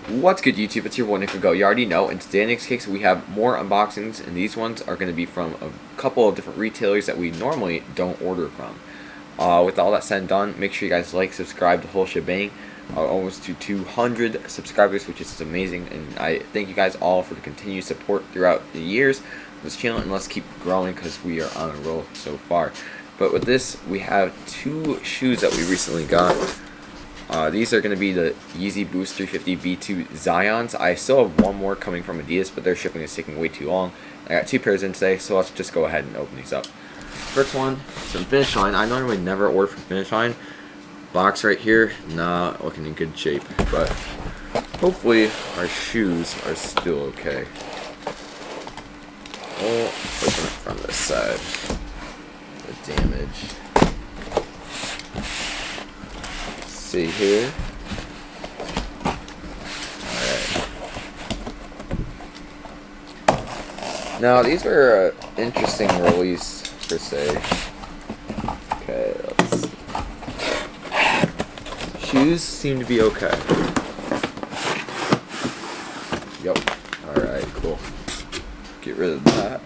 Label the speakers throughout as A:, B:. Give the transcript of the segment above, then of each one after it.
A: What's good, YouTube? It's your boy Nick Go. You already know. In today's case, we have more unboxings, and these ones are going to be from a couple of different retailers that we normally don't order from. With all that said and done, make sure you guys like, subscribe, the whole shebang. Almost to 200 subscribers, which is amazing, and I thank you guys all for the continued support throughout the years of this channel, and let's keep growing because we are on a roll so far. But with this, we have two shoes that we recently got. These are going to be the Yeezy Boost 350 V2 ZYONs. I still have one more coming from Adidas, but their shipping is taking way too long. I got two pairs in today, so let's just go ahead and open these up. First one, some Finish Line. I normally never order from Finish Line. Box right here, not looking in good shape, but hopefully our shoes are still okay. We'll open it from this side. The damage. Let's see here. Alright. Now these were an interesting release per se. Okay, let's see. Shoes seem to be okay. Yep. Alright, cool. Get rid of that.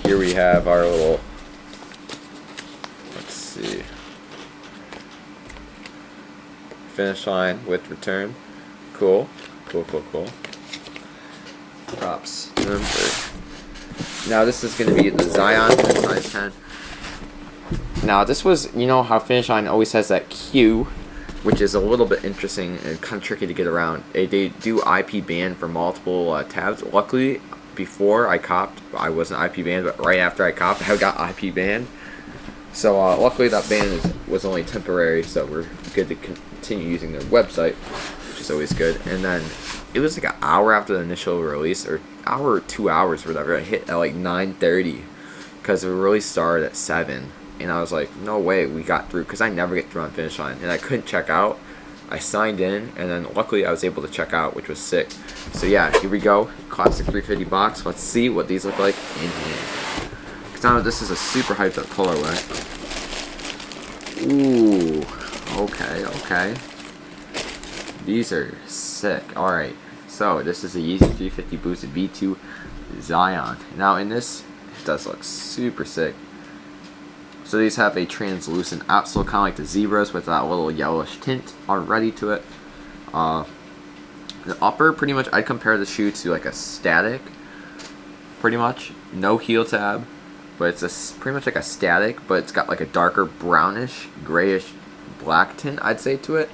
A: Here we have our little, let's see, Finish Line with return. Cool. Cool. Props. Now this is going to be the ZYON size 10. Now this was, you know how Finish Line always has that Q, which is a little bit interesting and kind of tricky to get around. They do IP ban for multiple tabs. Luckily, before I copped, I wasn't IP banned, but right after I copped, I got IP banned. So luckily that ban was only temporary, so we're good to continue using their website, which is always good. And then it was like an hour after the initial release, or hour or 2 hours, or whatever. I hit at like 9:30 because the release started at 7. And I was like, no way, we got through, because I never get through on Finish Line, and I couldn't check out. I signed in, and then luckily I was able to check out, which was sick. So yeah, here we go, classic 350 box. Let's see what these look like in hand. Because now this is a super hyped up colorway. Ooh, okay. These are sick. Alright, so this is a Yeezy 350 Boosted V2 ZYON. Now in this, it does look super sick. So these have a translucent outsole, kind of like the Zebras, with that little yellowish tint already to it. The upper, pretty much, I'd compare the shoe to like a static, pretty much. No heel tab, but it's pretty much like a static, but it's got like a darker brownish, grayish, black tint, I'd say, to it.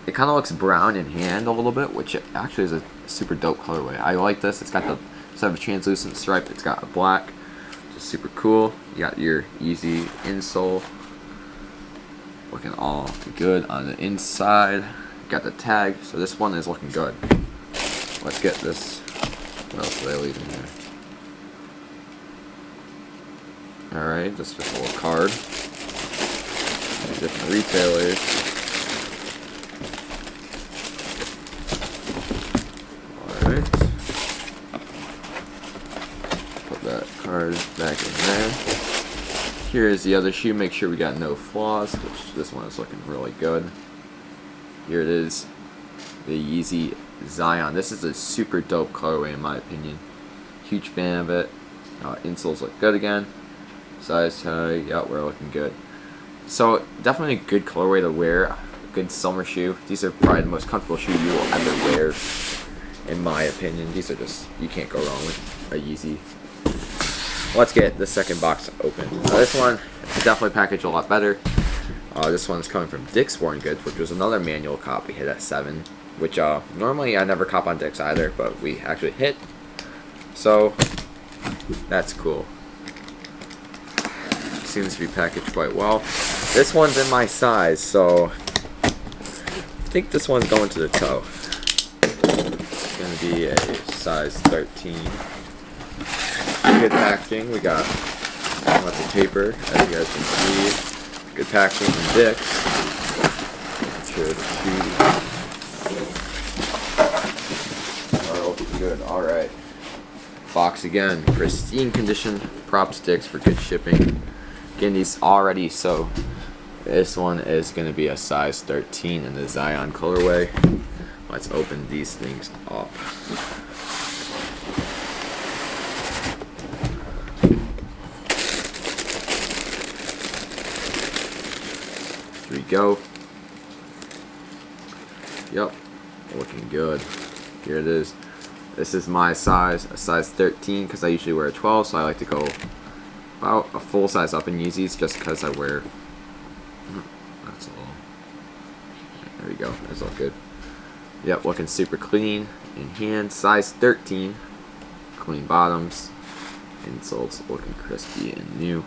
A: It kind of looks brown in hand a little bit, which actually is a super dope colorway. I like this. It's got the, instead of a translucent stripe, it's got a black. Super cool. You got your Yeezy insole looking all good on the inside. Got the tag, so this one is looking good. Let's get this. What else did I leave in here? Alright, just a little card. Different retailers. Alright. That card back in there. Here is the other shoe. Make sure we got no flaws, which this one is looking really good. Here it is, the Yeezy ZYON. This is a super dope colorway in my opinion. Huge fan of it. Insoles look good again. Size tag, yeah, we're looking good. So definitely a good colorway to wear. A good summer shoe. These are probably the most comfortable shoe you will ever wear, in my opinion. These are just, you can't go wrong with a Yeezy. Let's get the second box open. This one is definitely packaged a lot better. This one's coming from Dick's Sporting Goods, which was another manual cop we hit at 7. Which normally I never cop on Dick's either, but we actually hit. So that's cool. Seems to be packaged quite well. This one's in my size, so I think this one's going to the toe. It's going to be a size 13. Good packaging. We got lots of paper, as you guys can see. Good packaging from Dick's. Should be good. Alright. Box again. Pristine condition. Props Dick's for good shipping. Getting these already, so This one is going to be a size 13 in the ZYON colorway. let's open these things up. Here we go. Yep, looking good. Here it is. This is my size, a size 13, because I usually wear a 12, so I like to go about a full size up in Yeezys, just because I wear. That's a little. There we go. That's all good. Yep, looking super clean in hand. Size 13. Clean bottoms. Insoles looking crispy and new.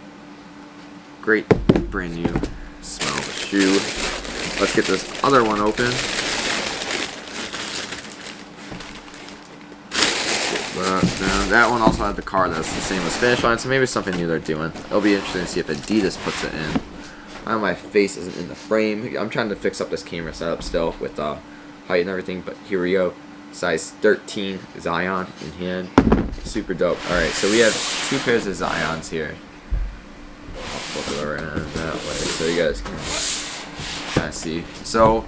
A: Great, brand new smell of the shoe. Let's get this other one open. Now that one also had the card that's the same as Finish Line, so maybe it's something new they're doing. It'll be interesting to see if Adidas puts it in. I know my face isn't in the frame. I'm trying to fix up this camera setup still with height and everything, but here we go. Size 13 ZYON in hand. Super dope. Alright, so we have 2 pairs of ZYONs here. I'll flip it around that way so you guys can kind of see. So,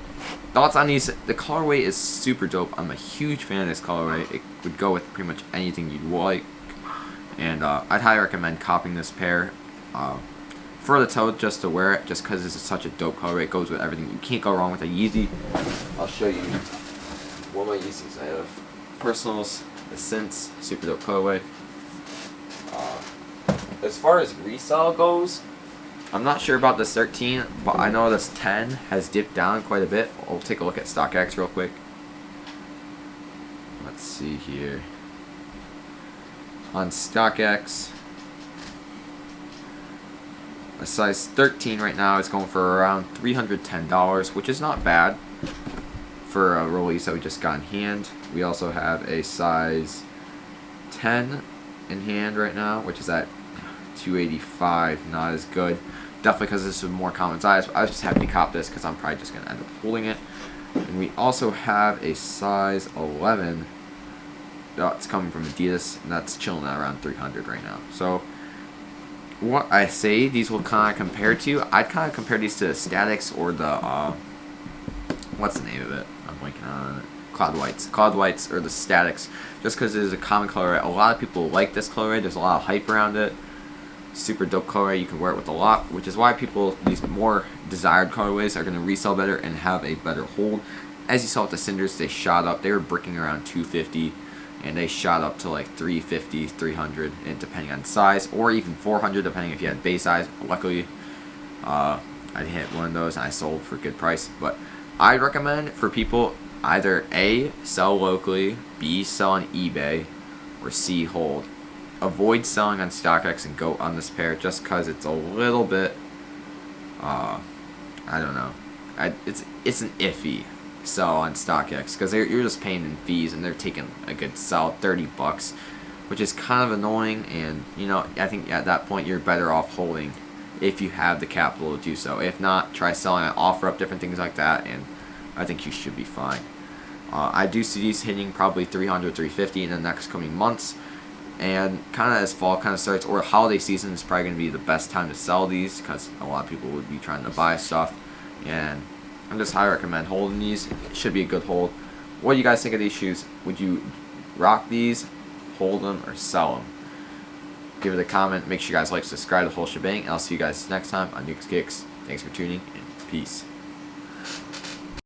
A: thoughts on these? The colorway is super dope. I'm a huge fan of this colorway. It would go with pretty much anything you'd like. And I'd highly recommend copying this pair for the toe just to wear it, just because this is such a dope colorway. It goes with everything. You can't go wrong with a Yeezy. I'll show you one of my Yeezys. I have Personals, the Synths, super dope colorway. As far as resale goes, I'm not sure about this 13, but I know this 10 has dipped down quite a bit. We'll take a look at StockX real quick. Let's see here. On StockX, a size 13 right now is going for around $310, which is not bad for a release that we just got in hand. We also have a size 10 in hand right now, which is at $285, not as good. Definitely because this is more common size. But I was just happy to cop this because I'm probably just going to end up holding it. And we also have a size 11. It's coming from Adidas, and that's chilling at around $300 right now. So what I say these will kind of compare to, I'd kind of compare these to the Statics or the what's the name of it? I'm blanking on it. Cloud Whites or the Statics, just because it is a common colorway. A lot of people like this colorway. There's a lot of hype around it. Super dope colorway. You can wear it with a lot, which is why these more desired colorways are going to resell better and have a better hold. As you saw with the Cinders, they shot up. They were bricking around $250, and they shot up to like $350, $300, and depending on size, or even $400 depending if you had base size. Luckily, I hit one of those and I sold for a good price. But I'd recommend for people either A, sell locally, B, sell on eBay, or C, hold. Avoid selling on StockX and go on this pair just because it's a little bit, I don't know. It's an iffy sell on StockX because you're just paying in fees and they're taking a good solid $30, which is kind of annoying. And I think at that point you're better off holding if you have the capital to do so. If not, try selling and offer up different things like that, and I think you should be fine. I do see these hitting probably $300, $350 in the next coming months. And kind of as fall kind of starts, or holiday season is probably going to be the best time to sell these because a lot of people would be trying to buy stuff. And I'm just highly recommend holding these. It should be a good hold. What do you guys think of these shoes? Would you rock these, hold them, or sell them? Give it a comment. Make sure you guys like, subscribe, the whole shebang. And I'll see you guys next time on Nukes Kicks. Thanks for tuning in. Peace.